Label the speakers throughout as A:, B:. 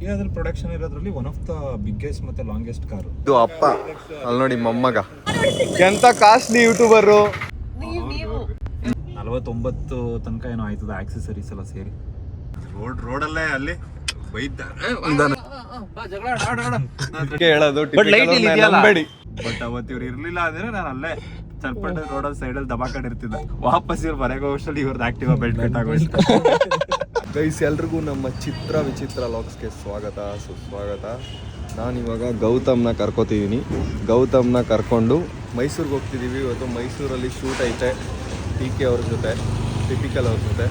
A: ಇಂಡಿಯಾದಲ್ಲಿ ಪ್ರೊಡಕ್ಷನ್ ಇರೋದ್ರಲ್ಲಿ one of the biggest ಮತ್ತೆ ಲಾಂಗೆಸ್ಟ್ ಕಾರ್
B: ಇದು. ಅಪ್ಪ ಅಲ್ಲಿ ನೋಡಿ ಮೊಮ್ಮಗ ಎಂತ ಕಾಸ್ಟ್ಲಿ ಯೂಟ್ಯೂಬರು.
A: 49 ತನಕ ಏನೋ ಆಯ್ತದ ಆಕ್ಸೆಸರೀಸ್ ಎಲ್ಲ ಸೇರಿ. ರೋಡಲ್ಲೇ ಅಲ್ಲಿ
B: ಹೇಳೋದು
A: ಬಟ್ ಅವತ್ತು ಇವ್ರು ಇರ್ಲಿಲ್ಲ ಅಂದ್ರೆ ನಾನು ಅಲ್ಲೇ ಚರ್ಪಟ್ಟೆ ರೋಡಲ್ಲಿ ಸೈಡಲ್ಲಿ ದಬಾಕೊಂಡಿರ್ತಿದ್ದ. ವಾಪಸ್ ಇವ್ರು ಬರಗೋ ವರ್ಷದಲ್ಲಿ ಇವ್ರದ್ದು ಆಕ್ಟಿವಾ ಬೆಲ್ಟ್ ಕಟ್ ಆಗೋಯ್ತು.
B: ಗೈಸ್, ಎಲ್ರಿಗೂ ನಮ್ಮ ಚಿತ್ರ ವಿಚಿತ್ರ ಲಾಗ್ಸ್ಗೆ ಸ್ವಾಗತ ಸುಸ್ವಾಗತ. ನಾನಿವಾಗ ಗೌತಮ್ನ ಕರ್ಕೋತಿದ್ದೀನಿ. ಗೌತಮ್ನ ಕರ್ಕೊಂಡು ಮೈಸೂರಿಗೆ ಹೋಗ್ತಿದ್ದೀವಿ. ಇವತ್ತು ಮೈಸೂರಲ್ಲಿ ಶೂಟ್ ಐತೆ TK ಅವ್ರ ಜೊತೆ, ಟಿಪಿಕಲ್ ಅವ್ರ ಜೊತೆ.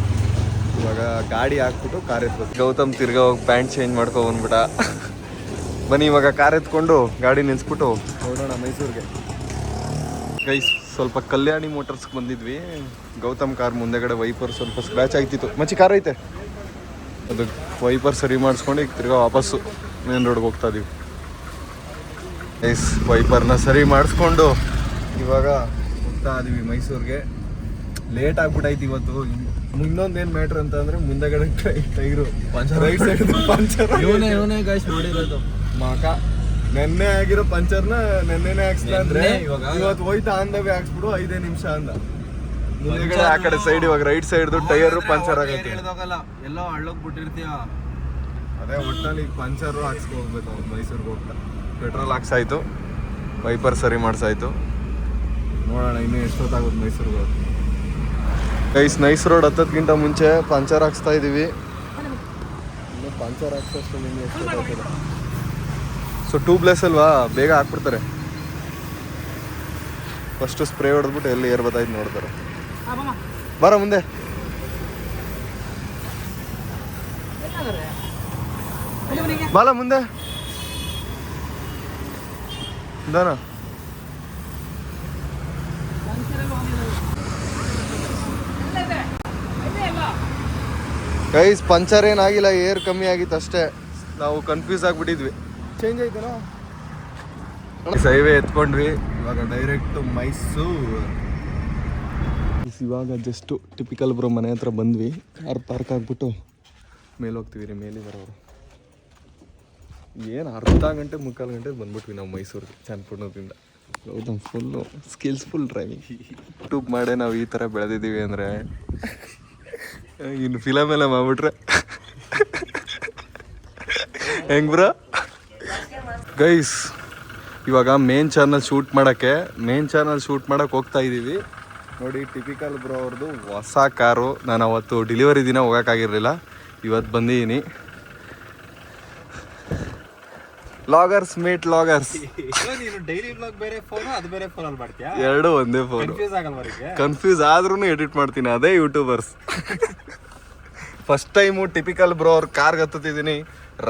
B: ಇವಾಗ ಗಾಡಿ ಹಾಕ್ಬಿಟ್ಟು ಕಾರ್ ಎತ್ಬೋದು. ಗೌತಮ್ ತಿರ್ಗಾ ಹೋಗಿ ಪ್ಯಾಂಟ್ ಚೇಂಜ್ ಮಾಡ್ಕೊ ಬಂದ್ಬಿಟ್ಟ. ಬನ್ನಿ ಇವಾಗ ಕಾರ್ ಎತ್ಕೊಂಡು ಗಾಡಿ ನಿಲ್ಸ್ಬಿಟ್ಟು ಹೊರಡೋಣ ಮೈಸೂರಿಗೆ. ಗೈಸ್, ಸ್ವಲ್ಪ ಕಲ್ಯಾಣಿ ಮೋಟರ್ಸ್ಗೆ ಬಂದಿದ್ವಿ. ಗೌತಮ್ ಕಾರ್ ಮುಂದೆಗಡೆ ವೈಪರ್ ಸ್ವಲ್ಪ ಸ್ಕ್ರ್ಯಾಚ್ ಆಗ್ತಿತ್ತು. ಮಚ್ಚಿ ಕಾರ್ ಐತೆ, ಅದು ವೈಪರ್ ಸರಿ ಮಾಡಿಸ್ಕೊಂಡು ಈಗ ತಿರ್ಗಾ ವಾಪಸ್ಸು ಮೇನ್ ರೋಡ್ಗೆ ಹೋಗ್ತಾ ಇದೀವಿ. ಗೈಸ್, ವೈಪರ್ನ ಸರಿ ಮಾಡಿಸ್ಕೊಂಡು ಇವಾಗ ಹೋಗ್ತಾ ಇದೀವಿ ಮೈಸೂರಿಗೆ. ಲೇಟ್ ಆಗ್ಬಿಟ್ಟೈತಿ ಇವತ್ತು. ಇನ್ನೊಂದೇನು ಮ್ಯಾಟ್ರ್ ಅಂತ ಅಂದ್ರೆ ಮುಂದೆಗಡೆ ಟೈರು ರೈಟ್ ಸೈಡ್ ಪಂಚರ್.
A: ಇವನೇ ಗೈಸ್ ನೋಡಿರೋದು
B: ಮಕ ನೆನ್ನೆ ಆಗಿರೋ ಪಂಚರ್ನ ನೆನ್ನೆನೆ ಹಾಕ್ಸ್ತಾ ಅಂದ್ರೆ ಇವತ್ತು ಹೋಯ್ತಾ ಅಂದವೇ ಹಾಕ್ಸ್ಬಿಡು 5 ನಿಮಿಷ ಅಂದ. ಮುಂದೆಗಡೆ ಆ ಕಡೆ ಸೈಡ್ ಇವಾಗ ರೈಟ್ ಸೈಡ್ ಟೈರ್ ಪಂಚರ್ ಆಗೈತೆ.
A: ಎಲ್ಲೋ ಹಳ್ಳೋಗ್ ಬಿಟ್ಟಿರ್ತೀಯ.
B: ಅದೇ ಒಟ್ಟಲ್ಲಿ ಪಂಚರು ಹಾಕ್ಸ್ಕೊ ಹೋಗ್ಬೇಕು ಅವ್ನು ಮೈಸೂರಿಗೆ ಹೋಗ್ತಾ. ಪೆಟ್ರೋಲ್ ಹಾಕ್ಸಾಯ್ತು, ವೈಪರ್ ಸರಿ ಮಾಡ್ಸಾಯ್ತು. ನೋಡೋಣ ಇನ್ನು ಎಷ್ಟೊತ್ತಾಗುತ್ತೆ ಮೈಸೂರಿಗೆ ಹೋಗಿ. ಗೈಸ್, ನೈಸ್ ರೋಡ್ ಹತ್ತೋದ್ಕಿಂತ ಮುಂಚೆ ಪಂಚರ್ ಹಾಕ್ಸ್ತಾ ಇದೀವಿ. ಇನ್ನು ಪಂಚರ್ ಹಾಕ್ಸೋಷ್ಟು ನಿಮಗೆ ಎಷ್ಟೊತ್ತಾಗ್ತದೆ. ಸೊ ಟ್ಯೂಬ್ಲೆಸ್ ಅಲ್ವಾ, ಬೇಗ ಹಾಕ್ಬಿಡ್ತಾರೆ. ಫಸ್ಟು ಸ್ಪ್ರೇ ಹೊಡೆದ್ಬಿಟ್ಟು ಎಲ್ಲಿ ಏರ್ ಬತ್ತಾಯ್ತು ನೋಡ್ತಾರೆ. ಬರ ಮುಂದೆ. ಬಾಲ ಮುಂದೆ ಇದಾನ. ಗೈಸ್, ಪಂಚರ್ ಏನಾಗಿಲ್ಲ, ಏರ್ ಕಮ್ಮಿ ಆಗಿತ್ತು ಅಷ್ಟೇ. ನಾವು ಕನ್ಫ್ಯೂಸ್ ಆಗಿಬಿಟ್ಟಿದ್ವಿ. ಚೇಂಜ್ ಆಯ್ತಲ್ಲ. ಹೈವೇ ಎತ್ಕೊಂಡ್ವಿ. ಇವಾಗ ಡೈರೆಕ್ಟ್ ಮೈಸೂರು. ಇವಾಗ ಜಸ್ಟ್ ಟಿಪಿಕಲ್ ಬ್ರೋ ಮನೆ ಹತ್ರ ಬಂದ್ವಿ. ಕಾರ್ ಪಾರ್ಕ್ ಆಗಿಬಿಟ್ಟು ಮೇಲೆ ಹೋಗ್ತೀವಿ ರೀ. ಮೇಲೆ ಬರೋರು ಏನು ಅರ್ಧ ಗಂಟೆ ಮುಕ್ಕಾಲು ಗಂಟೆ ಬಂದ್ಬಿಟ್ವಿ ನಾವು ಮೈಸೂರಿಗೆ ಚನ್ನಪಟ್ಟಣದಿಂದ. Gautam full skillful driving. YouTube ಮಾಡೇ ನಾವು ಈ ಥರ ಬೆಳೆದಿದ್ದೀವಿ ಅಂದರೆ ಇನ್ನು ಫಿಲಮ್ ಎಲ್ಲ ಮಾಡ್ಬಿಟ್ರೆ ಹೆಂಗ್ ಬ್ರೋ. ಗೈಸ್, ಇವಾಗ ಮೇನ್ ಚಾನಲ್ ಶೂಟ್ ಮಾಡೋಕ್ಕೆ ಹೋಗ್ತಾ ಇದ್ದೀವಿ. ನೋಡಿ, ಟಿಪಿಕಲ್ ಬ್ರೋ ಅವ್ರದ್ದು ಹೊಸ ಕಾರು. ನಾನು ಅವತ್ತು ಡೆಲಿವರಿ ದಿನ ಹೋಗೋಕ್ಕಾಗಿರಲಿಲ್ಲ, ಇವತ್ತು ಬಂದಿದ್ದೀನಿ. Loggers mate loggers.
A: Daily blog ಬೇರೆ ಫೋನ್, ಅದು ಬೇರೆ ಫೋನಲ್ಲಿ ಮಾಡ್ತೀಯಾ?
B: ಎರಡು ಒಂದೇ ಫೋನ್. ಕನ್ಫ್ಯೂಸ್ ಆದ್ರೂ ಎಡಿಟ್ ಮಾಡ್ತೀನಿ. ಅದೇ YouTubers. First time typical bro ಅವ್ರ ಕಾರ್ಗೆ ಹತ್ತಿದ್ದೀನಿ.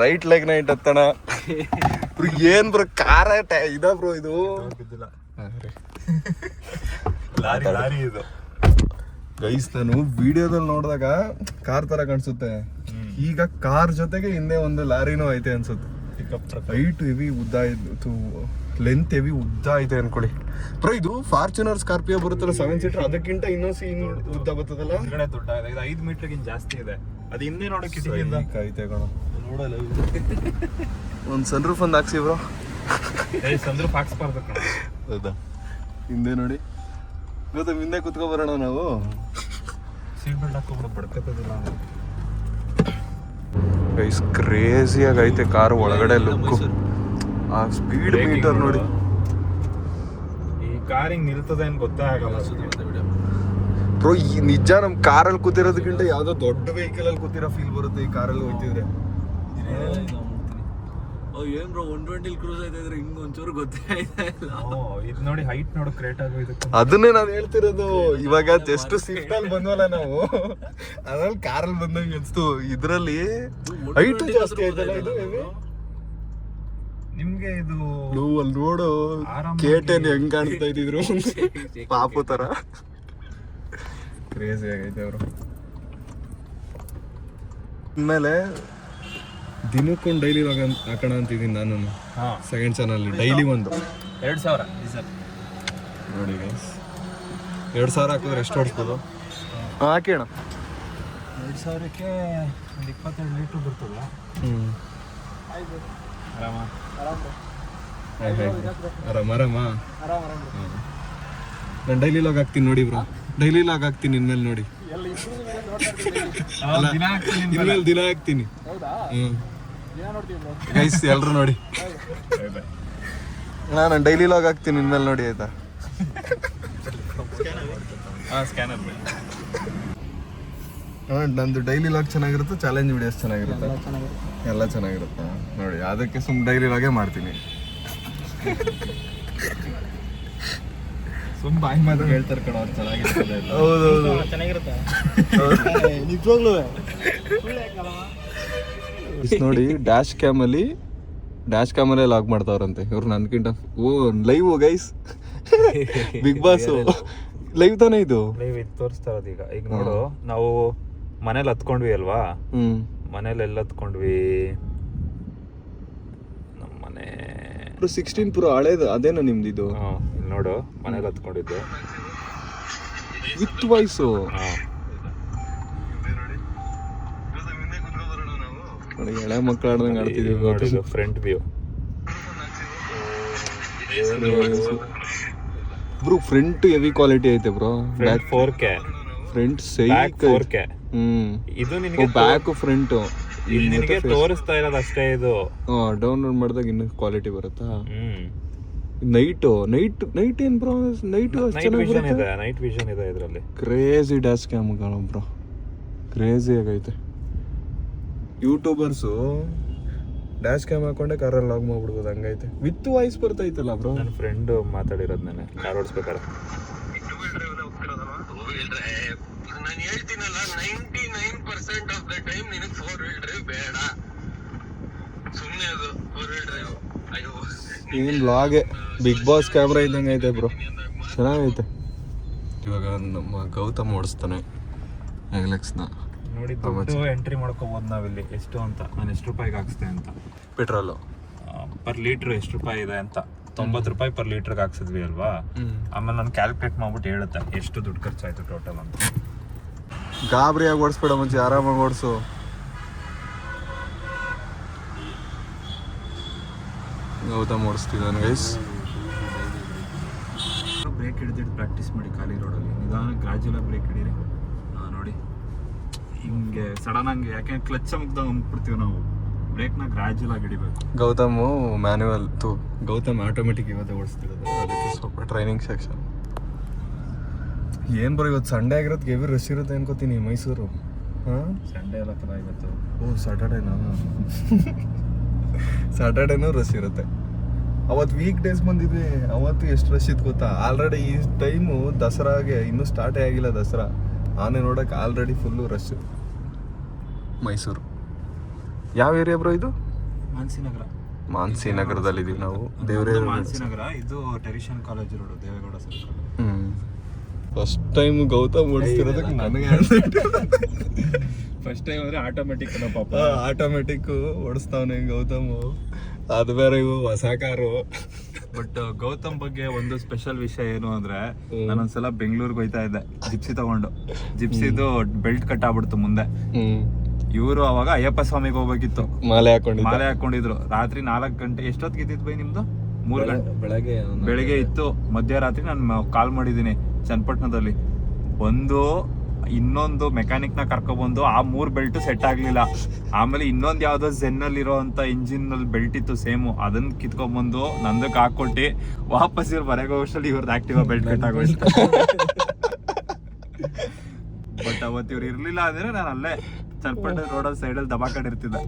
B: ರೈಟ್ ಲೆಗ್ ನೈಟ್ ಹತ್ತಣ. ಏನ್ ಬ್ರೋ ಕಾರ ಇದ ಬ್ರೋ ಇದು?
A: ಲಾರಿ ಇದು.
B: ಗೈಸ್, ನಾನು ವಿಡಿಯೋದಲ್ಲಿ ನೋಡಿದಾಗ ಕಾರ್ ತರ ಕಾಣಿಸುತ್ತೆ. ಈಗ ಕಾರ್ ಜೊತೆಗೆ ಹಿಂದೆ ಒಂದು ಲಾರಿನೂ ಐತೆ ಅನ್ಸುತ್ತೆ. ಹೈಟ್ ಹೆವಿ ಉದ್ದ ಇದ್ದು, ಲೆಂತ್ ಹೆವಿ ಉದ್ದ ಐತೆ ಅನ್ಕೊಳ್ಳಿ ಬ್ರೋ. ಇದು ಫಾರ್ಚುನರ್ ಸ್ಕಾರ್ಪಿಯೋ ಬರುತ್ತಲ್ಲ 7 ಸೀಟರ್, ಅದಕ್ಕಿಂತ ಇನ್ನೊಂದು ಉದ್ದ ಬರ್ತದಲ್ಲ.
A: ದೊಡ್ಡ 5 ಮೀಟರ್ಗಿಂತ ಜಾಸ್ತಿ ಇದೆ. ಅದು ಹಿಂದೆ ನೋಡಕ್ಕೆ
B: ಐತೆ ಕಣ. ನೋಡಲ್ಲ, ಒಂದು ಸನ್ ರೂಫ್ ಒಂದು ಹಾಕ್ಸಿ ಬ್ರೋ.
A: Sun roof ಹಾಕ್ಸ್ಬಾರ್ದು.
B: ಹೌದಾ? ಹಿಂದೆ ನೋಡಿ ಗೊತ್ತಾ, ಹಿಂದೆ ಕುತ್ಕೊ ಬರೋಣ ನಾವು.
A: ಸೀಟ್ ಬೆಲ್ಟ್ ಹಾಕೋಬಿಡ, ಬಡ್ಕತ್ತದಿಲ್ಲ.
B: ಗೈಸ್, ಕ್ರೇಜಿಯಾಗಿ ಐತೆ ಕಾರು ಒಳಗಡೆ ಲುಕ್ಕು. ಆ ಸ್ಪೀಡ್ ಮೀಟರ್ ನೋಡಿ.
A: ಈ ಕಾರ್ ಹಿಂಗ್ ನಿಲ್ತದೆ ಅಂತ ಗೊತ್ತೇ ಆಗಲ್ಲ
B: ಬ್ರೋ. ಈ ನಿಜ ನಮ್ ಕಾರಲ್ಲಿ ಕೂತಿರೋದಕ್ಕಿಂತ ಯಾವ್ದೋ ದೊಡ್ಡ ವೆಹಿಕಲ್ ಅಲ್ಲಿ ಕೂತಿರೋ ಫೀಲ್ ಬರುತ್ತೆ ಈ ಕಾರಲ್ಲಿ ಹೋಗ್ತಿದ್ರೆ.
C: ಏನ್ ಬ್ರೋ 120 ಕ್ರೂಸ್ ಆಯ್ತಾ ಇದ್ರೆ ಹಿಂಗ್ ಒಂಚೂರು ಗೊತ್ತೇ ಇಲ್ಲ.
A: ಇದು ನೋಡಿ, ಹೈಟ್ ನೋಡು, ಕ್ರೇಟ್ ಆಗೋಯ್ತು.
B: ಅದನ್ನೇ ನಾನು ಹೇಳ್ತಿರೋದು. ಇವಾಗ ಜಸ್ಟ್ ಸ್ವಿಫ್ಟ್ ಅಲ್ಲಿ ಬಂದ್ವಲ್ಲ ನಾವು, ಅದ್ರಲ್ಲಿ ಕಾರಲ್ಲಿ ಬಂದಂಗೆ ಅನ್ಸ್ತು. ಇದ್ರಲ್ಲಿ ಹೈಟ್ ಜಾಸ್ತಿ ಆಯ್ತಲ್ಲ ಇದು.
A: ನಿಮ್ಗೆ ಇದು
B: ಅಲ್ಲಿ ನೋಡು, ಕೇಟನ್ ಹೆಂಗ್ ಕಾಣಿಸ್ತಾ ಇದ್ದಿದ್ರು ಪಾಪು ತರ. ಕ್ರೇಜಿ ಆಗೈತೆ ಅವರು. ಆಮೇಲೆ ದಿನಕ್ಕೊಂದು ಡೈಲಿ ಹಾಕೋಣ ಅಂತಿದ್ದೀನಿ ನಾನು. ಸೆಕೆಂಡ್ ಚಾನಲ್ ಡೈಲಿ ಒಂದು
A: 2000 ಡೀಸೆಲ್
B: ನೋಡಿ ಗೈಸ್. 2000 ಹಾಕಿದ್ರೆ ಎಷ್ಟು ಹೊಡ್ಸ್ಬೋದು? ಹಾಕಿ ಅಣ್ಣ.
A: 2000ಕ್ಕೆ ಒಂದು 22 ಲೀಟ್ರ್ ಬರ್ತದೆ.
B: ಆರಾಮ ನಾನು ಡೈಲಿ ಲಾಗ್ ಹಾಕ್ತೀನಿ ನೋಡಿ ಬ್ರೋ, ಡೈಲಿ ಲಾಗ್ ಹಾಕ್ತೀನಿ ಇನ್ಮೇಲೆ ನೋಡಿ, ಇನ್ಮೇಲೆ ದಿನ ಹಾಕ್ತೀನಿ. ಗೈಸ್ ಎಲ್ರು ನೋಡಿ, ನಾನು ಡೈಲಿ ಲಾಗ್ ಹಾಕ್ತೀನಿ ಇನ್ಮೇಲೆ ನೋಡಿ ಆಯ್ತಾ. ನಂದು ಡೈಲಿ ಲಾಗ್ ಚೆನ್ನಾಗಿರುತ್ತೆ, ಚಾಲೆಂಜ್ ವಿಡಿಯೋಸ್ ಚೆನ್ನಾಗಿರುತ್ತೆ, ಎಲ್ಲ ಚೆನ್ನಾಗಿರುತ್ತೆ ನೋಡಿ. ಅದಕ್ಕೆ ಸುಮ್ಮನೆ ಡೈಲಿ ಲಾಗೇ ಮಾಡ್ತೀನಿ.
A: ಸುಮ್ಮ ಬಾಯಿ ಮಾತು ಹೇಳ್ತಾರೆ ಕಣ ಅವ್ರು, ಚೆನ್ನಾಗಿರ್ತದೆ.
B: ಹೌದೌದು
C: ನಿಜವಾಗ್ಲೂ
B: ನೋಡಿ, ಡ್ಯಾಶ್ ಕ್ಯಾಮಲ್ಲಿ ಲಾಗ್ ಮಾಡ್ತಾವ್ರಂತೆ ಇವ್ರು ನನ್ಕಿಂತ. Oh live guys, big boss live ತಾನೇ ಇದು.
A: ಲೈವ್ ಇದು ತೋರಿಸ್ತಾ ಇರೋದು ಈಗ. ಈಗ ನೋಡು, ನಾವು ಮನೇಲಿ ಹತ್ಕೊಂಡ್ವಿ ಅಲ್ವಾ, ಮನೇಲಿ ಎಲ್ಲ ಹತ್ಕೊಂಡ್ವಿ. ನಮ್ಮ ಮನೆ
B: 16 Pro ಹಳೇದು ಅದೇನೋ ನಿಮ್ದು ಇದು.
A: ಇಲ್ಲಿ ನೋಡು, ಮನೇಲಿ ಹತ್ಕೊಂಡಿದ್ದು
B: ವಿತ್ ವಾಯ್ಸು. ನೋಡಿ ಎಳೆ ಮಕ್ಕಳು ಆಡ್ದಂಗೆ ಆಡ್ತಿದೀವಿ.
A: Front view
B: bro, front heavy quality ಐತೆ bro.
A: Back 4K,
B: front
A: back 4K. ಇದು ನಿನಗೆ
B: ಬ್ಯಾಕ್ ಫ್ರಂಟ್
A: ಇಲ್ಲಿ ನಿನಗೆ ತೋರಿಸ್ತಾ ಇರೋದು ಅಷ್ಟೇ. ಇದು
B: ಡೌನ್ಲೋಡ್ ಮಾಡಿದಾಗ ಇನ್ನು ಕ್ವಾಲಿಟಿ ಬರುತ್ತಾ. ನೈಟ್ ಏನ್ ಬ್ರೋ, ನೈಟ್
A: ವಿಷನ್ ಇದೆ ಇದರಲ್ಲಿ.
B: Crazy dash cam bro, crazy ಆಗೈತೆ. ಯೂಟ್ಯೂಬರ್ಸು ಡ್ಯಾಶ್ ಕ್ಯಾಮ್ ಹಾಕೊಂಡೆ ಕಾರಲ್ಲಿ ಲಾಗ್ ಮಾಡ್ಬಿಡ್ಬೋದು, ಹಂಗೈತೆ. ವಿತ್ ವಾಯ್ಸ್ ಬರ್ತೈತಲ್ಲ ಬ್ರೋ.
A: ನನ್ನ ಫ್ರೆಂಡ್ ಮಾತಾಡಿರೋದು ನಾನು ಕಾರ್ ಓಡಿಸ್ಬೇಕಾರೆ.
D: ನಾನು ಹೇಳ್ತೀನಲ್ಲ, 99% ಆಫ್ ದ ಟೈಮ್ ನಿನಗೆ 4 wheel drive ಬೇಡ, ಸುಮ್ಮನೆ ಅದು 4 wheel drive. ಅಯ್ಯೋ
B: ಏನ್ ವ್ಲಾಗೆ ಬಿಗ್ ಬಾಸ್ ಕ್ಯಾಮ್ರಾ ಇದ್ದಂಗೆ ಐತೆ ಬ್ರೋ, ಚೆನ್ನಾಗೈತೆ. ಇವಾಗ ನಮ್ಮ ಗೌತಮ್ ಓಡಿಸ್ತಾನೆ ಎಗ್ಲೆಕ್ಸ್ನ.
A: ನೋಡಿ, ದುಡ್ಡು ಎಂಟ್ರಿ ಮಾಡ್ಕೋಬೋದು ನಾವಿಲ್ಲಿ ಎಷ್ಟು ಅಂತ, ನಾನು ಎಷ್ಟು ರೂಪಾಯಿಗೆ ಹಾಕ್ಸ್ತೆ ಅಂತ.
B: ಪೆಟ್ರೋಲು
A: ಪರ್ ಲೀಟ್ರ್ ಎಷ್ಟು ರೂಪಾಯಿ ಇದೆ ಅಂತ. 90 ರೂಪಾಯಿ ಪರ್ ಲೀಟ್ರಿಗೆ ಹಾಕ್ಸಿದ್ವಿ ಅಲ್ವಾ. ಆಮೇಲೆ ನಾನು ಕ್ಯಾಲ್ಕುಲೇಟ್ ಮಾಡ್ಬಿಟ್ಟು ಹೇಳುತ್ತೆ ಎಷ್ಟು ದುಡ್ಡು ಖರ್ಚಾಯ್ತು ಟೋಟಲ್ ಅಂತ.
B: ಗಾಬರಿಯಾಗಿ ಓಡಿಸ್ಬೇಡ, ಮುಂಚೆ ಆರಾಮಾಗಿ ಓಡಿಸು. ಗೌತಮ್ ಓಡಿಸ್ತಿದ್ದಾನೆ ಗೈಸ್.
A: ಬ್ರೇಕ್ ಹಿಡಿದಿಟ್ಟು ಪ್ರಾಕ್ಟೀಸ್ ಮಾಡಿ ಖಾಲಿ ರೋಡಲ್ಲಿ, ನಿಧಾನ ಗ್ರಾಜುಯಲ್ ಬ್ರೇಕ್ ಹಿಡೀರಿ. ನೋಡಿ ಹಿಂಗೆ ಸಡನ್ ಆಗಿ, ಯಾಕೆ ಕ್ಲಚ್ ಮುಗ್ದಾಗ ಅಂದ್ಬಿಡ್ತೀವಿ ನಾವು. ಬ್ರೇಕ್ನ ಗ್ರಾಜುಯಲ್ ಆಗಿ ಹಿಡಿಬೇಕು.
B: ಗೌತಮ್ ಮ್ಯಾನ್ಯುವಲ್ ಗೌತಮ್ ಆಟೋಮೆಟಿಕ್ ಇವತ್ತೇ ಓಡಿಸ್ತಿರೋದು, ಅದಕ್ಕೆ ಸ್ವಲ್ಪ ಟ್ರೈನಿಂಗ್ ಸೆಕ್ಷನ್. ಏನು ಬರೋ ಇವತ್ತು ಸಂಡೇ ಆಗಿರೋದಕ್ಕೆ ಹೆವಿ ರಶ್ ಇರುತ್ತೆ ಅನ್ಕೋತೀನಿ ಮೈಸೂರು. ಹಾಂ,
A: ಸಂಡೇ ಎಲ್ಲ ಕಲ ಇವತ್ತು.
B: ಓ ಸ್ಯಾಟರ್ಡೇನಾ? ಸ್ಯಾಟರ್ಡೇನೂ ರಶ್ ಇರುತ್ತೆ. ಅವತ್ತು ವೀಕ್ ಡೇಸ್ ಬಂದಿದ್ವಿ, ಅವತ್ತು ಎಷ್ಟು ರಶ್ ಇತ್ತು ಗೊತ್ತಾ. ಆಲ್ರೆಡಿ ಈ ಟೈಮು ದಸರಾಗೆ ಇನ್ನೂ ಸ್ಟಾರ್ಟೇ ಆಗಿಲ್ಲ ದಸರಾ. ಆನೆ ನೋಡೋಕೆ ಆಲ್ರೆಡಿ ಫುಲ್ಲು ರಶ್. ಮೈಸೂರು ಯಾವ ಏರಿಯಾ ಬ್ರೋ ಇದು?
A: ಮಾನ್ಸಿನಗರ.
B: ಮಾನ್ಸಿನಗರದಲ್ಲಿದ್ದೀವಿ ನಾವು.
A: ಮಾನ್ಸಿನಗರ ಇದು Teresian college road, Devegowda circle.
B: First time Gautam ಓಡಿಸ್ತಿರೋದಕ್ಕೆ ನನಗೆ
A: ಫಸ್ಟ್ ಟೈಮ್ ಅಂದ್ರೆ ಆಟೋಮೆಟಿಕ್ ಪಾಪ,
B: ಆಟೋಮೆಟಿಕ್ ಓಡಿಸ್ತಾವನೆ ಗೌತಮ್. ಅದು ಬೇರೆ ಇವು ಹೊಸ ಕಾರು.
A: ಬಟ್ ಗೌತಮ್ ಬಗ್ಗೆ ಒಂದು ಸ್ಪೆಷಲ್ ವಿಷಯ ಏನು ಅಂದ್ರೆ, ನಾನೊಂದ್ಸಲ ಬೆಂಗಳೂರಿಗೆ ಹೋಯ್ತಾ ಇದ್ದೆ ಜಿಪ್ಸಿ ತಗೊಂಡು. ಜಿಪ್ಸಿದು ಬೆಲ್ಟ್ ಕಟ್ ಆಗ್ಬಿಡ್ತು ಮುಂದೆ. ಇವರು ಅವಾಗ ಅಯ್ಯಪ್ಪ ಸ್ವಾಮಿಗೆ ಹೋಗ್ಬೇಕಿತ್ತು, ಮಾಲೆ ಹಾಕೊಂಡಿದ್ರು. ರಾತ್ರಿ 4 ಗಂಟೆ ಎಷ್ಟೊತ್ತಿಗೆ ಇದ್ದಿದ್ದು ಬೈ ನಿಮ್ದು? 3 ಗಂಟೆ ಬೆಳಗ್ಗೆ ಇತ್ತು. ಮಧ್ಯರಾತ್ರಿ ನಾನು ಕಾಲ್ ಮಾಡಿದ್ದೀನಿ ಚನ್ನಪಟ್ಟಣದಲ್ಲಿ. ಇನ್ನೊಂದು ಮೆಕ್ಯಾನಿಕ್ ನ ಕರ್ಕೊಬಂದು ಆ 3 ಬೆಲ್ಟ್ ಸೆಟ್ ಆಗ್ಲಿಲ್ಲ. ಆಮೇಲೆ ಇನ್ನೊಂದು ಯಾವ್ದೋ ಝೆನ್ ಅಲ್ಲಿ ಇರೋಂತ ಇಂಜಿನ್ ನಲ್ಲಿ ಬೆಲ್ಟ್ ಇತ್ತು ಸೇಮು, ಅದನ್ನ ಕಿತ್ಕೊಂಡ್ಬಂದು ನಂದಕ್ಕೆ ಹಾಕೊಟ್ಟಿ ವಾಪಸ್ ಇವ್ರು ಬರೆಗೋ ವರ್ಷದಲ್ಲಿ ಇವ್ರದ್ದು ಆಕ್ಟಿವಾ ಬೆಲ್ಟ್ ಕಟ್ ಆಗೋಯ್ತು. ಬಟ್ ಅವತ್ತು ಇವ್ರು ಇರ್ಲಿಲ್ಲ ಅಂದ್ರೆ ನಾನು ಅಲ್ಲೇ ಚನ್ನಪಟ್ಟಣ ರೋಡಲ್ಲಿ ಸೈಡಲ್ಲಿ ದಬಾಕೊಂಡಿರ್ತಿದ್ದೆ.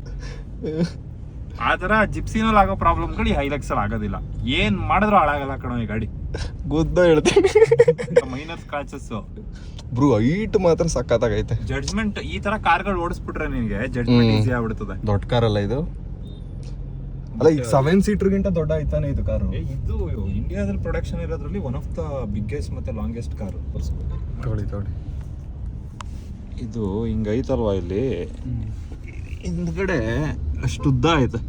A: ಆತರ ಜಿಪ್ಸಿನಲ್ಲಿ ಆಗೋ ಪ್ರಾಬ್ಲಮ್ಗಳು ಈ ಹೈಲಕ್ಸ್ ಅಲ್ಲಿ ಆಗೋದಿಲ್ಲ. ಏನ್ ಮಾಡಿದ್ರು ಹಾಳಾಗಲ್ಲ ಕಣೋ ಈ ಗಾಡಿ.
B: ಗುದ್ದ ಹೇಳ್ತೀನಿ.
A: ಮೈನರ್ ಸ್ಕ್ರಾಚಸ್
B: ಬ್ರೋ, ಹೈಟ್ ಮಾತ್ರ ಸಕ್ಕತ್ತಾಗೈತೆ.
A: ಜಡ್ಜ್ಮೆಂಟ್ ಈ ತರ ಕಾರ್ಗಳು ಓಡಿಸ್ಬಿಟ್ರೆ ನಿನ್ಗೆ ಜಡ್ಜ್ಮೆಂಟ್ ಈಸಿ ಆಗ್ಬಿಡ್ತದೆ.
B: ದೊಡ್ಡ ಕಾರ್ ಅಲ್ಲ ಇದು? ಅಲ್ಲ, ಈಗ 7 ಸೀಟರ್ಗಿಂತ ದೊಡ್ಡ ಐತಾನೆ ಇದು ಕಾರು.
A: ಇದು ಇಂಡಿಯಾದಲ್ಲಿ ಪ್ರೊಡಕ್ಷನ್ ಇರೋದ್ರಲ್ಲಿ ಒನ್ ಆಫ್ ದ ಬಿಗ್ಗೆಸ್ಟ್ ಮತ್ತೆ ಲಾಂಗೆಸ್ಟ್ ಕಾರು.
B: ತೊಳಿ
A: ಇದು ಹಿಂಗೈತಲ್ವಾ, ಇಲ್ಲಿ ಹಿಂದ್ಗಡೆ ಅಷ್ಟು ಉದ್ದ ಐತೆ.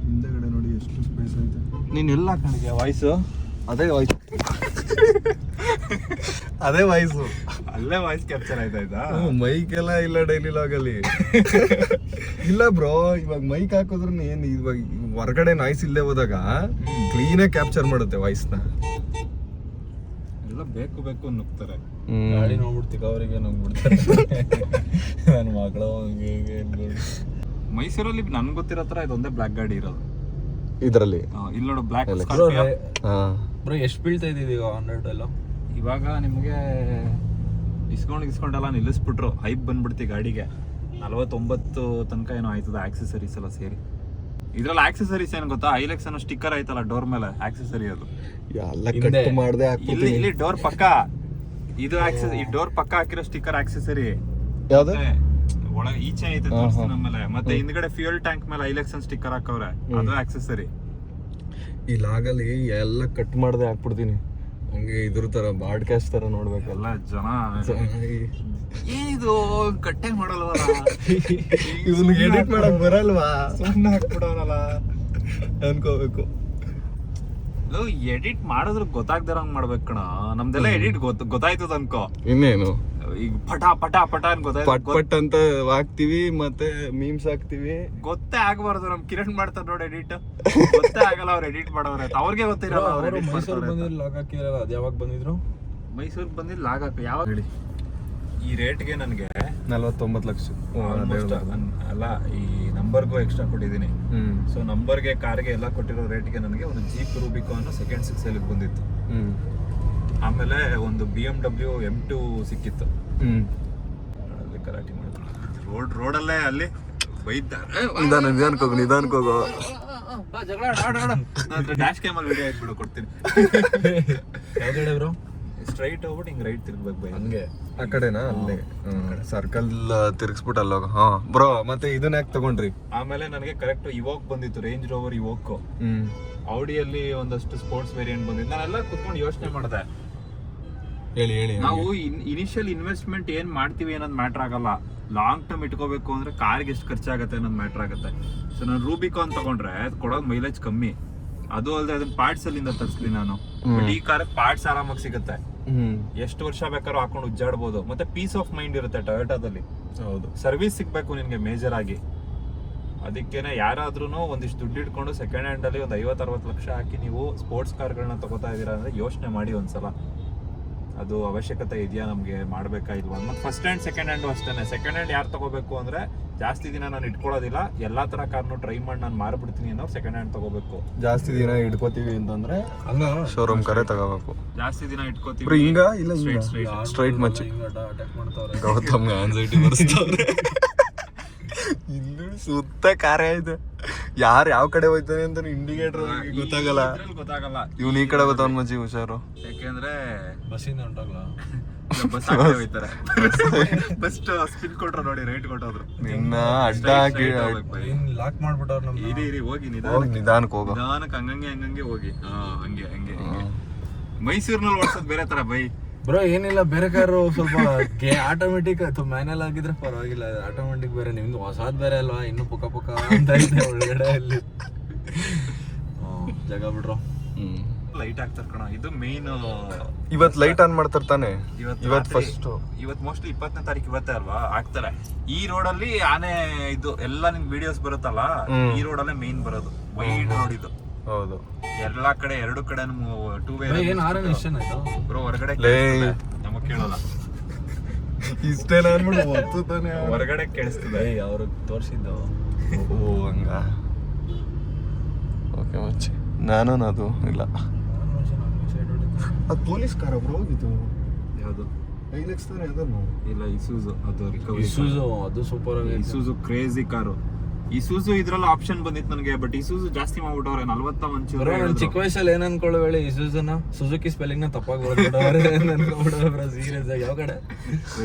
B: ಹಿಂದಗಡೆ ನೋಡಿ ಎಷ್ಟು ಸ್ಪೇಸ್ ಐತೆ.
A: ನೀನ್ ಎಲ್ಲ ಹಾಕೊಂಡಿದ್ಯಾ ವಾಯ್ಸು?
B: ಅದೇ ವಾಯ್ಸು.
A: ಅಲ್ಲೇ ವಾಯ್ಸ್ ಕ್ಯಾಪ್ಚರ್ ಆಯ್ತಾಯ್ತಾ?
B: ಮೈಕೆಲ್ಲ ಇಲ್ಲ ಡೈಲಿ ಲಾಗಲ್ಲಿ. ಇಲ್ಲ ಬ್ರೋ, ಇವಾಗ ಮೈಕ್ ಹಾಕಿದ್ರು ಏನ್ ಇವಾಗ ಹೊರಗಡೆ ನಾಯ್ಸ್ ಇಲ್ಲದೆ ಹೋದಾಗ ಕ್ಲೀನಾಗಿ ಕ್ಯಾಪ್ಚರ್ ಮಾಡುತ್ತೆ ವಾಯ್ಸ್ನ.
A: ಎಲ್ಲ ಬೇಕು ಬೇಕು ನುಗ್ತಾರೆ.
C: ಗಾಡಿ ನೋಡ್ಬಿಡ್ತೀವಿ ಅವರಿಗೆ ನುಗ್ಬಿಡ್ತಾರೆ. ನನ್ನ ಮಗಳು ಹಂಗೆ ಹೀಗೆ ಅನ್ಕೊಂಡು.
A: ಮೈಸೂರಲ್ಲಿ ನನ್ಗೆ ಗೊತ್ತಿರೋ ಹತ್ರ ಇದೊಂದೇ ಬ್ಲಾಕ್ ಗಾಡಿ ಇರೋದು
B: ಇದರಲ್ಲಿ.
A: ಇಲ್ಲಿ ನೋಡು ಬ್ಲಾಕ್.
C: ಬ್ರೋ ಎಷ್ಟು ಬೀಳ್ತಾ ಇದೀವಿ ಈಗ 100 ಎಲ್ಲ?
A: ಇವಾಗ ನಿಮ್ಗೆ ಇಸ್ಕೊಂಡೆಲ್ಲ ನಿಲ್ಲಿಸ್ಬಿಟ್ರು. ಹೈಪ್ ಬಂದ್ಬಿಡ್ತಿ ಗಾಡಿಗೆ. 49 ತನಕ ಏನೋ ಆಯ್ತದ ಆಕ್ಸೆಸರೀಸ್ ಎಲ್ಲ ಸೇರಿ. ಇದ್ರಲ್ಲಿ ಆಕ್ಸೆಸರೀಸ್ ಏನ್ ಗೊತ್ತಾ, ಐಲೆಕ್ಸ್ ಅನ್ನೋ ಸ್ಟಿಕ್ಕರ್ ಆಯ್ತಲ್ಲ ಡೋರ್ ಮೇಲೆ, ಆಕ್ಸೆಸರಿ ಅದು.
B: ಎಲ್ಲ ಕಟ್ ಮಾಡ್ದೆ
A: ಇಲ್ಲಿ ಡೋರ್ ಪಕ್ಕ ಇದು ಈ ಡೋರ್ ಪಕ್ಕ ಹಾಕಿರೋ ಸ್ಟಿಕ್ಕರ್ ಆಕ್ಸೆಸರಿ.
B: ಯಾವ್ದು?
A: ಒಳಗೆ ಈಚೆ ಐತೆ ನಮ್ಮಲ್ಲಿ. ಮತ್ತೆ ಹಿಂದ್ಗಡೆ ಫ್ಯೂಯಲ್ ಟ್ಯಾಂಕ್ ಮೇಲೆ ಐಲೆಕ್ಸ್ ಅನ್ ಸ್ಟಿಕ್ಕರ್ ಹಾಕವ್ರೆ, ಅದು ಆಕ್ಸೆಸರಿ.
B: ಈ ಲಾಗಲ್ಲಿ ಎಲ್ಲ ಕಟ್ ಮಾಡ್ದೆ ಹಾಕ್ಬಿಡ್ತೀನಿ. ಹಂಗೆ ಇದ್ರ ತರ ಬ್ರಾಡ್ಕಾಸ್ಟ್ ತರ ನೋಡ್ಬೇಕಲ್ಲ
A: ಜನ. ಏನಿದು ಕಟ್ಟೆ ಮಾಡಲ್ವಲ್ಲ,
B: ಇವನು ಎಡಿಟ್ ಮಾಡಕ್ ಬರಲ್ವಾ,
A: ಸುಮ್ಮನೆ ಹಾಕ್ಬಿಡೋನಲ್ಲ
B: ಅನ್ಕೋಬೇಕು.
A: ಎಡಿಟ್ ಮಾಡಿದ್ರು ಗೊತ್ತಾಗ್ದಿರಂಗ್ ಮಾಡ್ಬೇಕು ಕಣ. ನಮ್ದೆಲ್ಲ ಎಡಿಟ್ ಗೊತ್ತಾಯ್ತದ ಅನ್ಕೋ.
B: ಇನ್ನೇನು
A: ಈಗ ಪಟ ಪಟ ಪಟ ಅಂತ
B: ಪಟ್ ಪಟ್ ಅಂತ ಹಾಕ್ತಿವಿ, ಮತ್ತೆ ಮೀಮ್ಸ್ ಹಾಕ್ತಿವಿ.
A: ಗೊತ್ತೇ ಆಗ್ಬಾರ್ದು. ನಮ್ ಕಿರಣ್ ಮಾಡ್ತಾರ ನೋಡಿ ಎಡಿಟ್, ಗೊತ್ತೇ ಆಗಲ್ಲ ಅವ್ರು ಎಡಿಟ್ ಮಾಡೋರೆ. ಅವ್ರಿಗೆ ಗೊತ್ತಿರಲ್ಲ.
C: ಮೈಸೂರು ಬಂದಿದ್ರು ಲಾಗ್ ಹಾಕಿರಲ್ಲ, ಅದು ಯಾವಾಗ ಬಂದಿದ್ರು?
A: ಮೈಸೂರಿಗೆ ಬಂದಿದ್ದು ಲಾಗ್ ಹಾಕ ಯಾವಾಗ ಹೇಳಿ? ಈ ರೇಟ್ಗೆ ನನಗೆ
B: 49 ಲಕ್ಷ
A: ಅಲ್ಲ, ಈ ನಂಬರ್ಗೂ ಎಕ್ಸ್ಟ್ರಾ ಕೊಟ್ಟಿದ್ದೀನಿ. ಸೊ ನಂಬರ್ಗೆ, ಕಾರ್ಗೆ ಎಲ್ಲ ಕೊಟ್ಟಿರೋ ರೇಟ್ಗೆ ನನಗೆ ಒಂದು ಜೀಪ್ ರೂಬಿಕಾನ್ ಸೆಕೆಂಡ್ 6 ಬಂದಿತ್ತು. ಆಮೇಲೆ ಒಂದು BMW M2 ಸಿಕ್ಕಿತ್ತು. ಅಲ್ಲಿ ಕರಾಟಿ ಮಾಡಿದ್ರು ರೋಡಲ್ಲೇ. ಅಲ್ಲಿ ಬೈತಾರೆ,
B: ನಿಧಾನಕ್ಕೆ ಹೋಗೋ.
A: ಡ್ಯಾಶ್ ಕ್ಯಾಮಲ್ಲಿ ವಿಡಿಯೋ ಹಾಕ್ಬಿಡು, ಕೊಡ್ತೀನಿ.
C: ಯಾವ ಕಡೆ ಬ್ರೋ?
A: ಸ್ಟ್ರೈಟ್ ಹೋಗ್ಬಿಟ್ಟು ಹಿಂಗ್ ರೈಟ್ ತಿರ್ಗ್ಬೇಕು ಬೈ.
C: ಹಂಗೆ
B: ಆ ಕಡೆನಾ? ಅಲ್ಲೇ ಸರ್ಕಲ್ ತಿರ್ಗಿಸ್ಬಿಟ್ಟು ಅಲ್ಲೋಗ. ಹಾ ಬ್ರೋ, ಮತ್ತೆ ಇದನ್ನ ಯಾಕೆ ತಗೊಂಡ್ರಿ?
A: ಆಮೇಲೆ ನನಗೆ ಕರೆಕ್ಟ್ ಇವಾಕ್ ಬಂದಿತ್ತು, ರೇಂಜ್ ರೋವರ್ ಇವಾಕ್. ಔಡಿಯಲ್ಲಿ ಒಂದಷ್ಟು ಸ್ಪೋರ್ಟ್ಸ್ ವೇರಿಯಂಟ್ ಬಂದಿತ್ತು. ನಾನೆಲ್ಲ ಕುತ್ಕೊಂಡು ಯೋಚನೆ ಮಾಡಿದೆ.
B: ಹೇಳಿ
A: ನಾವು ಇನಿಷಿಯಲ್ ಇನ್ವೆಸ್ಟ್ಮೆಂಟ್ ಏನ್ ಮಾಡ್ತೀವಿ ಅನ್ನೋದು ಮ್ಯಾಟರ್ ಆಗಲ್ಲ. ಲಾಂಗ್ ಟರ್ಮ್ ಇಟ್ಕೋಬೇಕು ಅಂದ್ರೆ ಕಾರ್ಗೆ ಎಷ್ಟು ಖರ್ಚಾಗತ್ತೆ ಅನ್ನೋದು ಮ್ಯಾಟರ್ ಆಗುತ್ತೆ. ಸೊ ನಾನು ರೂಬಿಕಾನ್ ತಗೊಂಡ್ರೆ ಅದು ಕೊಡೋದು ಮೈಲೇಜ್ ಕಮ್ಮಿ. ಅದು ಅಲ್ಲದೆ ಅದನ್ನ ಪಾರ್ಟ್ಸ್ ಅಲ್ಲಿಂದ ತರಿಸ್ತೀನಿ ನಾನು. ಬಟ್ ಈ ಕಾರ್ ಪಾರ್ಟ್ಸ್ ಆರಾಮಾಗಿ ಸಿಗುತ್ತೆ. ಎಷ್ಟು ವರ್ಷ ಬೇಕಾದ್ರೂ ಹಾಕೊಂಡು ಉಜ್ಜಾಡ್ಬೋದು. ಮತ್ತೆ ಪೀಸ್ ಆಫ್ ಮೈಂಡ್ ಇರುತ್ತೆ ಟೊಯೋಟಾದಲ್ಲಿ.
B: ಹೌದು,
A: ಸರ್ವಿಸ್ ಸಿಗ್ಬೇಕು ನಿನ್ಗೆ ಮೇಜರ್ ಆಗಿ. ಅದಕ್ಕೇನೆ ಯಾರಾದ್ರೂ ಒಂದಿಷ್ಟು ದುಡ್ಡು ಇಟ್ಕೊಂಡು ಸೆಕೆಂಡ್ ಹ್ಯಾಂಡ್ ಅಲ್ಲಿ ಒಂದು 50-60 ಲಕ್ಷ ಹಾಕಿ ನೀವು ಸ್ಪೋರ್ಟ್ಸ್ ಕಾರ್ಗಳನ್ನ ತಗೋತಾ ಇದೀರಾ ಅಂದ್ರೆ ಯೋಚನೆ ಮಾಡಿ ಒಂದ್ಸಲ, ಅದು ಅವಶ್ಯಕತೆ ಇದೆಯಾ, ನಮ್ಗೆ ಮಾಡ್ಬೇಕಾ ಇಲ್ವಾ. ಮತ್ತೆ ಫಸ್ಟ್ ಹ್ಯಾಂಡ್ ಸೆಕೆಂಡ್ ಹ್ಯಾಂಡ್ ಅಷ್ಟೇನೆ. ಸೆಕೆಂಡ್ ಹ್ಯಾಂಡ್ ಯಾರು ತಗೋಬೇಕು ಅಂದ್ರೆ ಜಾಸ್ತಿ ದಿನ ನಾನು ಇಟ್ಕೊಳ್ಳೋದಿಲ್ಲ, ಎಲ್ಲಾ ತರ ಕಾರ್ನು ಟ್ರೈ ಮಾಡಿ ನಾನು ಮಾರ್ಬಿಡ್ತೀನಿ ಅನ್ನೋ ಸೆಕೆಂಡ್ ಹ್ಯಾಂಡ್ ತಗೋಬೇಕು.
B: ಜಾಸ್ತಿ ದಿನ ಇಟ್ಕೋತೀವಿ ಅಂತಂದ್ರೆ ಶೋರೂಮ್ ಕರೆ ತಗೋಬೇಕು.
A: ಜಾಸ್ತಿ ದಿನ ಇಟ್ಕೋತೀವಿ.
B: ಹಿಂಗ ಇಲ್ಲ ಸ್ಟ್ರೈಟ್ ಮಚ್ಚಿ
C: ಅಟ್ಯಾಕ್ ಮಾಡ್ತಾವ್ರೆ.
B: ಗೌತಮ್ಗೆ ಆನ್ಸೈಟಿ ಬರ್ಸ್ತಾವ್ರೆ. ಇಲ್ಲಿ ಸುತ್ತ ಕಾರ್ಯ ಐತೆ, ಯಾರು ಯಾವ ಕಡೆ ಹೋಯ್ತಾನೆ ಅಂತ ಇಂಡಿಕೇಟರ್ ಗೊತ್ತಾಗಲ್ಲ. ಇವ್ನು ಈ ಕಡೆ ಬರ್ತಾವ ಮಚ್ಚಿ, ಹುಷಾರು.
A: ಯಾಕೆಂದ್ರೆ
C: ಬಸ್ಸಿಂದ ಹೊಂಟೋಗ್ಲಾ?
A: ಬಸ್ ಹೋಯ್ತಾರೆ. ಬಸ್ ಸ್ಪಿನ್ ಕೊಟ್ರು ನೋಡಿ, ರೈಟ್ ಕೊಟ್ಟೋದ್ರು.
B: ನಿನ್ನ ಅಡ್ಡ ಹಾಕಿ
C: ಲಾಕ್ ಮಾಡ್ಬಿಟ್ಟವ್ರು ನಮ್ಮ.
A: ಇರಿ ಹೋಗಿ
B: ನಿಧಾನಕ್ಕೆ ಹೋಗೋ.
A: ನಿಧಾನಕ್ಕೆ ಹಂಗಂಗೆ ಹೋಗಿ. ಹಂಗೆ ಮೈಸೂರಿನಲ್ಲಿ ಓಡಿಸೋದು ಬೇರೆ ತರ ಬೈ.
C: ಬ್ರೋ ಏನಿಲ್ಲ, ಬೇರೆ ಕಾರು ಸ್ವಲ್ಪ ಆಟೋಮೆಟಿಕ್ ಅಥವಾ ಮ್ಯಾನುವಲ್ ಆಗಿದ್ರೆ ಪರವಾಗಿಲ್ಲ. ಆಟೋಮೆಟಿಕ್ ಬೇರೆ, ನಿಮ್ದು ಹೊಸಾದ್ ಬೇರೆ ಅಲ್ವಾ, ಇನ್ನು ಪುಕ್ಕ ಅಂತ ಇದೆ ಒಳಗಡೆ ಅಲ್ಲಿ. ಜಾಗ ಬಿಡ್ರೋ.
A: ಲೈಟ್ ಹಾಕ್ತಾರ ಕಣ, ಇದು ಮೇನ್.
B: ಇವತ್ ಲೈಟ್ ಆನ್ ಮಾಡ್ತಾರ ತಾನೆ? ಇವತ್ ಫಸ್ಟ್,
A: ಇವತ್ ಮೋಸ್ಟ್ಲಿ 20ನೇ ತಾರೀಕು ಇವತ್ತೇ ಅಲ್ವಾ ಹಾಕ್ತಾರೆ. ಈ ರೋಡ್ ಅಲ್ಲಿ ಆನೆ ಇದು ಎಲ್ಲ ನಿಮ್ ವಿಡಿಯೋಸ್ ಬರುತ್ತಲ್ಲ, ಈ ರೋಡ್ ಅಲ್ಲೇ ಮೇನ್ ಬರೋದು. ವೈಡ್ ರೋಡ್ ಇದು.
B: ಹೌದು,
A: ಎಲ್ಲಾ ಕಡೆ ಎರಡು ಕಡೆ 2 ವೇ.
C: ಏನ್ ಆರನ್ ಇಷ್ಟ ಆಯ್ತು
A: ಬ್ರೋ? ಹೊರಗಡೆ ನಮಗ್ ಕೇಳಲ್ಲ,
B: ಇಷ್ಟೇ ಅನ್ಬಿಟ್ಟು ತಾನೆ
A: ಹೊರಗಡೆ ಕೇಳಿಸ್ತದೆ.
C: ಅವ್ರಿಗೆ ತೋರ್ಸಿದ್ದು.
B: ಓ ಹಂಗ. ಓಕೆ ಮಚ್ಚಿ, ನಾನು ಅದು ಇಲ್ಲ. ಅದು ಪೊಲೀಸ್ ಕಾರ ಬ್ರೋ ಹೋಗಿದ್ದು.
A: ಯಾವುದು?
B: ಐಲೆಕ್ಸ್ ತಾನೆ ಅದನ್ನು?
A: ಇಲ್ಲ, ಇಸೂಜು. ಅದು
C: ಇಸೂಜು, ಅದು ಸೂಪರ್ ಆಗಿ.
A: ಇಸೂಜು ಕ್ರೇಜಿ ಕಾರು. ಇಸೂಜು ಇದ್ರಲ್ಲಿ ಆಪ್ಷನ್ ಬಂದಿತ್ತು ನನಗೆ, ಬಟ್ ಇಸೂಜು ಜಾಸ್ತಿ ಮಾಡ್ಬಿಟ್ಟವ್ರೆ. 40 ಒಂಚೂರು.
C: ನಾನು ಚಿಕ್ಕ ವಯಸ್ಸಲ್ಲಿ ಏನ್ ಅನ್ಕೊಳ್ಳೋ ಹೇಳಿ, ಇಸೂಜುನ ಸುಜುಕಿ ಸ್ಪೆಲ್ಲಿಂಗ್ ನ ತಪ್ಪಾಗಿ ಬರ್ಬಿಟ್ಟವ್ರೆ ಅನ್ಕೊಂಡ್ಬಿಡವ್ರೆ. ಸೀರಿಯಸ್ ಆಗಿ ಯಾವ ಕಡೆ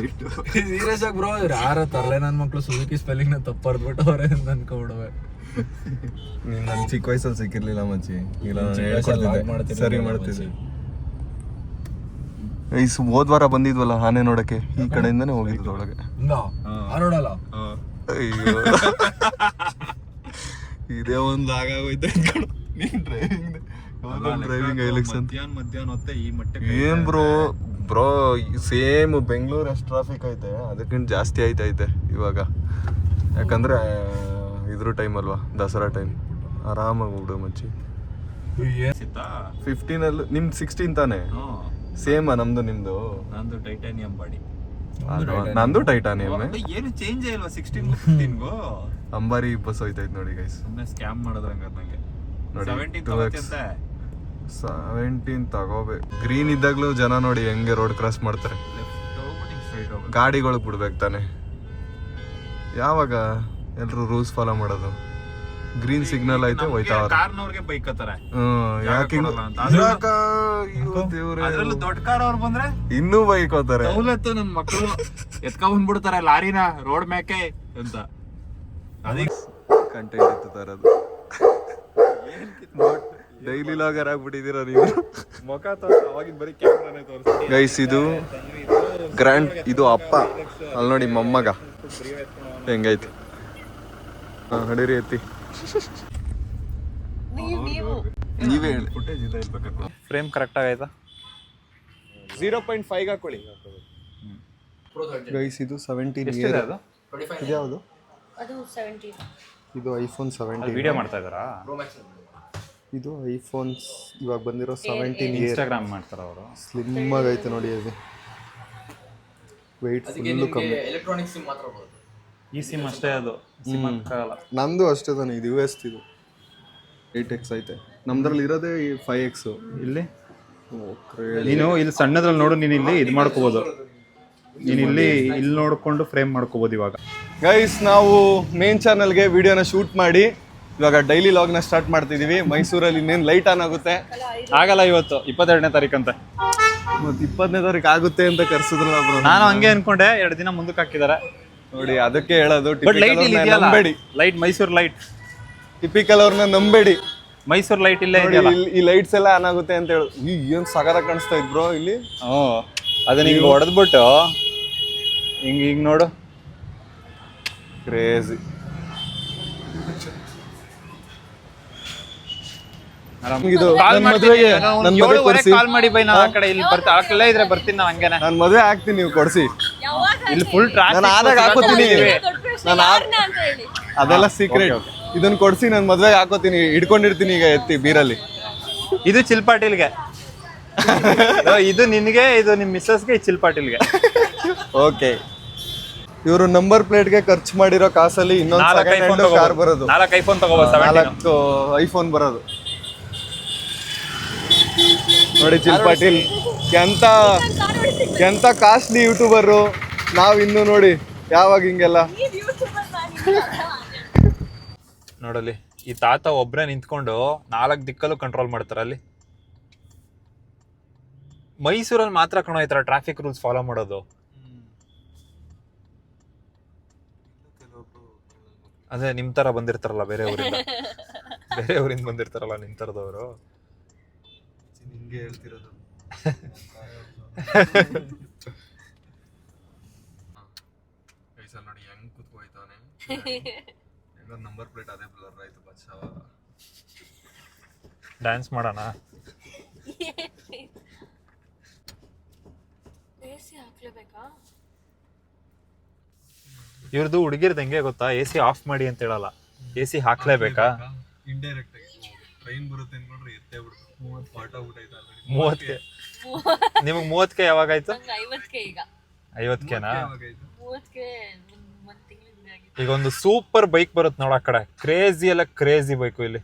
C: ಸೀರಿಯಸ್ ಆಗಿ ಬ್ರೋ, ಯಾರ ತರಲೆ ನನ್ ಮಕ್ಳು ಸುಜುಕಿ ಸ್ಪೆಲ್ಲಿಂಗ್ ನ ತಪ್ಪ ಬರ್ದ್ಬಿಟ್ಟವ್ರೆ ಅಂತ ಅನ್ಕೊಂಡ್ಬಿಡವೆ.
B: ನನ್ ಚಿಕ್ಕ ವಯಸ್ಸಲ್ಲಿ ಸಿಕ್ಕಿರ್ಲಿಲ್ಲ ಮಚ್ಚಿ. ಇಲ್ಲ, ಸರಿ ಮಾಡ್ತಿದ್ದೆ. ಹೋದ್ ವಾರ ಬಂದಿದ್ವಲ್ಲ ಆನೆ ನೋಡಕ್ಕೆ, ಈ ಕಡೆಯಿಂದಾನೆ ಹೋಗಿದ್ದು ಒಳಗೆ.
C: ನೋಡಲ್ಲ.
B: ಅಯ್ಯೋ, ಇದೇ ಒಂದ್ ಆಗೋಯ್ತು ಡ್ರೈವಿಂಗ್ ಐಲೆಕ್ಸ್ ಅಂತ.
A: ಮಧ್ಯಾಹ್ನ ಹೊತ್ತೆ ಈ ಮಟ್ಟಕ್ಕೆ
B: ಏನ್ ಬ್ರೋ, ಬ್ರೋ ಸೇಮ್ ಬೆಂಗಳೂರು ಎಷ್ಟು ಟ್ರಾಫಿಕ್ ಐತೆ ಅದಕ್ಕಿಂತ ಜಾಸ್ತಿ ಐತೆ ಇವಾಗ. ಯಾಕಂದ್ರೆ ಇದ್ರ ಟೈಮ್ ಅಲ್ವಾ, ದಸರಾ ಟೈಮ್. ಆರಾಮಾಗಿ ಹೋಗ್ಬಿಡು ಮಚ್ಚಿ. 15 ನಿಮ್ದು 16 ತಾನೆ? ಸೇಮ್ ನಮ್ದು ನಿಮ್ದು?
A: ನಂದು ಟೈಟಾನಿಯಂ ಬಾಡಿ.
B: ನಂದು ಟೈಟಾನಿಯಂ.
A: ಏನು ಚೇಂಜ್ ಇಲ್ವಾ 16 15
B: ಅಂಬಾರಿ ಬಸ್ ಹೋಯ್ತೈತೆ ನೋಡಿ ಗೈಸ್.
A: ಸುಮ್ಮನೆ ಸ್ಕ್ಯಾಮ್ ಮಾಡೋದಂಗ ನಂಗೆ.
B: ನೋಡಿ
A: 17
B: ತಗೋಬೇಕು. ಗ್ರೀನ್ ಇದ್ದಾಗ್ಲೂ ಜನ ನೋಡಿ ಹೆಂಗೆ ರೋಡ್ ಕ್ರಾಸ್ ಮಾಡ್ತಾರೆ. ಗಾಡಿಗಳು ಬಿಡ್ಬೇಕು ತಾನೆ. ಯಾವಾಗ ಎಲ್ರು ರೂಲ್ಸ್ ಫಾಲೋ ಮಾಡೋದು? ಗ್ರೀನ್ ಸಿಗ್ನಲ್ ಐತೆ ಹೋಯ್ತಾವ್ರೆ.
A: ಕಾರ್ನವ್ರಿಗೆ ಬೈಕ್ ಹತ್ತಾರೆ.
B: ಯಾಕೆ
A: ಅದ್ರಲ್ಲೂ ದೊಡ್ಡ ಕಾರ್ ಅವ್ರು ಬಂದ್ರೆ
B: ಇನ್ನೂ ಬೈಕ್ ಹೋಗ್ತಾರೆ.
A: ಸವಲತ್ತು ನನ್ ಮಕ್ಕಳು ಎತ್ಕೊಂಡ್ ಬಂದ್ಬಿಡ್ತಾರೆ ಲಾರಿನ ರೋಡ್ ಮ್ಯಾಕೆ ಅಂತ. ಅದಕ್ಕೆ
B: ಕಂಟೆಂಟ್ ಇತ್ತು ತರದು. ಡೈಲಿ ಲಾಗರ್ ಆಗ್ಬಿಟ್ಟಿದ್ದೀರಾ ನೀವು.
A: ಮುಖ ಅವಾಗಿನ ಬರೀ ಕ್ಯಾಮ್ರಾನೇ ತೋರಿಸ್ತೀನಿ
B: ಗೈಸ್. ಇದು ಗ್ರ್ಯಾಂಡ್, ಇದು ಅಪ್ಪ. ಅಲ್ಲಿ ನೋಡಿ ಮೊಮ್ಮಗ ಹೆಂಗೈತಿ. ನಡೀರಿ ಎತ್ತಿ. ನೀವೇ ಹೇಳಿ.
A: ಫುಟೇಜ್ ಇದೆ ಇರ್ಬೇಕು.
C: ಫ್ರೇಮ್ ಕರೆಕ್ಟ್ ಆಗೈತಾ?
B: 0.5 ಹಾಕೊಳ್ಳಿ ಗೈಸ್. ಇದು 17 ಇಯರ್.
C: ಅದು
B: ಇದು ಯಾವುದು?
E: ಅದು 17.
B: ಇದು ಐಫೋನ್ 17.
C: ವಿಡಿಯೋ ಮಾಡ್ತಾ ಇದ್ದಾರಾ?
B: ಇದು ಐಫೋನ್ಸ್ ಇವಾಗ ಬಂದಿರೋ 17 ಇಯರ್.
C: ಇನ್ಸ್ಟಾಗ್ರಾಮ್ ಮಾಡ್ತಾರ ಅವರು.
B: ಸ್ಲಿಮ್ ಆಗೈತೆ ನೋಡಿ. ಅದು ವೆಯ್ಟ್ ಫುಲ್ಲು ಕಮ್ಮಿ.
C: ಎಲೆಕ್ಟ್ರಾನಿಕ್ ಸಿಮ್ ಮಾತ್ರ ಬರುತ್ತೆ. ಈ ಸಿಮ್ ಅಷ್ಟೇ, ಅದು ಸಿಮ್ ಆಗಲ್ಲ.
B: ನಂದು ಅಷ್ಟೇ ತಾನೆ. ಇದು US ಇದು 8X ಐತೆ. ನಮ್ದ್ರಲ್ಲಿ ಇರೋದೇ 5X.
C: ಇಲ್ಲಿ ನೀನು ಇಲ್ಲಿ ಸಣ್ಣದ್ರಲ್ಲಿ ನೋಡು. ನೀನು ಇಲ್ಲಿ ಇದು ಮಾಡ್ಕೋಬಹುದು. ನೀನು ಇಲ್ಲಿ ನೋಡ್ಕೊಂಡು ಫ್ರೇಮ್ ಮಾಡ್ಕೋಬಹುದು. ಇವಾಗ
B: ಗೈಸ್ ನಾವು ಮೇನ್ ಚಾನಲ್ಗೆ ವಿಡಿಯೋನ ಶೂಟ್ ಮಾಡಿ ಇವಾಗ ಡೈಲಿ ಲಾಗ್ನ ಸ್ಟಾರ್ಟ್ ಮಾಡ್ತಿದೀವಿ. ಮೈಸೂರಲ್ಲಿ ಇನ್ನೇನು ಲೈಟ್ ಆನ್ ಆಗುತ್ತೆ.
C: ಆಗಲ್ಲ, ಇವತ್ತು 22ನೇ ತಾರೀಕು ಅಂತ.
B: ಮತ್ತೆ 20ನೇ ತಾರೀಕು ಆಗುತ್ತೆ ಅಂತ ಕರ್ಸಿದ್ರಲ್ಲ ಬ್ರೋ.
C: ನಾನು ಹಂಗೆ ಅನ್ಕೊಂಡೆ. 2 ದಿನ ಮುಂದಕ್ಕೆ ಹಾಕಿದ್ದಾರೆ
B: ನೋಡಿ. ಅದಕ್ಕೆ ಹೇಳೋದು,
C: ಬಟ್ ಲೈಟ್ ಇಲ್ಲಿ ಇದೆಯಲ್ಲ,
B: ನಂಬೇಡಿ.
C: Light Mysuru light.
B: ಟಿಪಿಕಲ್ ಅವ್ರನ್ನ ನಂಬೇಡಿ.
C: ಮೈಸೂರು ಲೈಟ್ ಇಲ್ಲೇ
B: ನೋಡಿ,
C: ಇದೆಯಲ್ಲ.
B: ಈ ಲೈಟ್ಸ್ ಎಲ್ಲ ಆನ್ ಆಗುತ್ತೆ ಅಂತ ಹೇಳು. ಏನ್ ಸಗದ ಕಾಣಿಸ್ತಾ ಇದ್ ಬ್ರೋ ಇಲ್ಲಿ.
C: ಅದನ್ನ ಹಿಂಗೆ ಹೊಡೆದ್ಬಿಟ್ಟು ಹಿಂಗ್ ನೋಡು.
B: ಕ್ರೇಜಿ. ಇದು
C: ಕಾಲ್
B: ನನ್ನ ಮದುವೆಗೆ
C: ಕಾಲ್ ಮಾಡಿ ಬೈ. ನಾ ಆ ಕಡೆ ಇಲ್ಲಿ ಬರ್ತಾ ಆ ಕಡೆ ಇದ್ರೆ ಬರ್ತೀನಿ. ನಾವು ಹಂಗೇನೆ
B: ನಾನು ಮದುವೆ ಆಗ್ತೀನಿ, ನೀವು ಕೊಡ್ಸಿ.
C: ಇಲ್ಲಿ ಫುಲ್
B: ನಾನು ಆದಾಗ ಹಾಕೋತೀನಿ.
E: ಅಂತ ಹೇಳಿ
B: ಅದೆಲ್ಲ ಸೀಕ್ರೆಟ್. ಇದನ್ನ ಕೊಡ್ಸಿ, ನಾನು ಮದುವೆಗೆ ಹಾಕೋತೀನಿ. ಇಟ್ಕೊಂಡಿರ್ತೀನಿ ಈಗ ಎತ್ತಿ ಬೀರಲ್ಲಿ.
C: ಇದು ಚಿಲ್ಪಾಟಿಲ್ಗೆ. ಇದು ನಿನ್ಗೆ, ಇದು ನಿಮ್ ಮಿಸ್ಸಸ್ಗೆ, ಚಿಲ್ಪಾಟಿಲ್ಗೆ.
B: ಓಕೆ. ಇವರು ನಂಬರ್ ಪ್ಲೇಟ್ಗೆ ಖರ್ಚು ಮಾಡಿರೋ ಕಾಸಲ್ಲಿ ಇನ್ನೊಂದು ಕಾರ್ ಬರೋದು.
C: 4 ಐಫೋನ್ ತಗೋಬೋದು.
B: 4 ಐಫೋನ್ ಬರೋದು ನೋಡಿ. ಚಿಲ್ಪಾಟಿಲ್ ಎಂತ ಕಾಸ್ಟ್ಲಿ ಯೂಟ್ಯೂಬರು. ನಾವ್ ಇನ್ನು ನೋಡಿ ಯಾವಾಗ ಹಿಂಗೆಲ್ಲ
C: ನೋಡಲಿ. ಈ ತಾತ ಒಬ್ರೇ ನಿಂತ್ಕೊಂಡು 4 ದಿಕ್ಕಲ್ಲೂ ಕಂಟ್ರೋಲ್ ಮಾಡ್ತಾರ. ಅಲ್ಲಿ ಮೈಸೂರಲ್ಲಿ ಮಾತ್ರ ಕಣೋ ಈ ತರ ಟ್ರಾಫಿಕ್ ರೂಲ್ಸ್ ಫಾಲೋ ಮಾಡೋದು. ಅದೇ ನಿಮ್ ತರ ಬಂದಿರ್ತಾರಲ್ಲ, ಬೇರೆ ಊರಿಂದ ಬಂದಿರ್ತಾರಲ್ಲ ನಿಮ್ ತರದವರು.
B: ಹಿಂಗೆ ಹೇಳ್ತಿರೋದು. ನೋಡಿ ಹೆಂಗ್ ಕೂತ್ಕೋಯ್ತಾನೆ. ನಂಬರ್ ಪ್ಲೇಟ್ ಅದೇ ಬ್ಲರ್ ಆಯ್ತು. ಬಚ್ಚಾವ
C: ಡ್ಯಾನ್ಸ್ ಮಾಡೋಣ. ಇವ್ರದ್ದು ಹುಡುಗಿರ್ದು ಹೆಂಗೆ ಗೊತ್ತಾ? AC ಆಫ್ ಮಾಡಿ ಅಂತ ಹೇಳಲ್ಲ, AC ಹಾಕ್ಲೇಬೇಕಾ?
B: ಇಂಡೈರೆಕ್ಟ್ ಆಗಿ ಟ್ರೈನ್ ಬರುತ್ತೆ ಅನ್ಕೊಂಡ್ರೆ ಎತ್ತೇ ಬಿಡ್ತು.
C: 30ಕ್ಕೆ. ನಿಮಗೆ 30ಕ್ಕೆ ಯಾವಾಗ ಆಯ್ತು?
E: 50ಕ್ಕೆ. ಈಗ
C: 50ಕ್ಕೆನಾ?
E: 30ಕ್ಕೆ
C: ಈಗ ಒಂದು ಸೂಪರ್ ಬೈಕ್ ಬರುತ್ತೆ ನೋಡ ಆ ಕಡೆ. ಕ್ರೇಜಿ ಎಲ್ಲ ಕ್ರೇಜಿ ಬೈಕು. ಇಲ್ಲಿ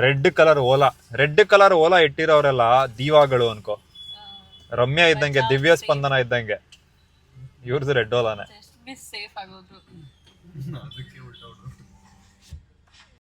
C: ರೆಡ್ ಕಲರ್ ಓಲಾ ಇಟ್ಟಿರೋರೆಲ್ಲ ದೀವಾಗಳು ಅನ್ಕೋ. ರಮ್ಯಾ ಇದ್ದಂಗೆ, ದಿವ್ಯ ಸ್ಪಂದನ ಇದ್ದಂಗೆ. ಇವ್ರದ್ದು ರೆಡ್ ಓಲಾನೆ.
E: ಸೇಫ್ ಆಗೋದು.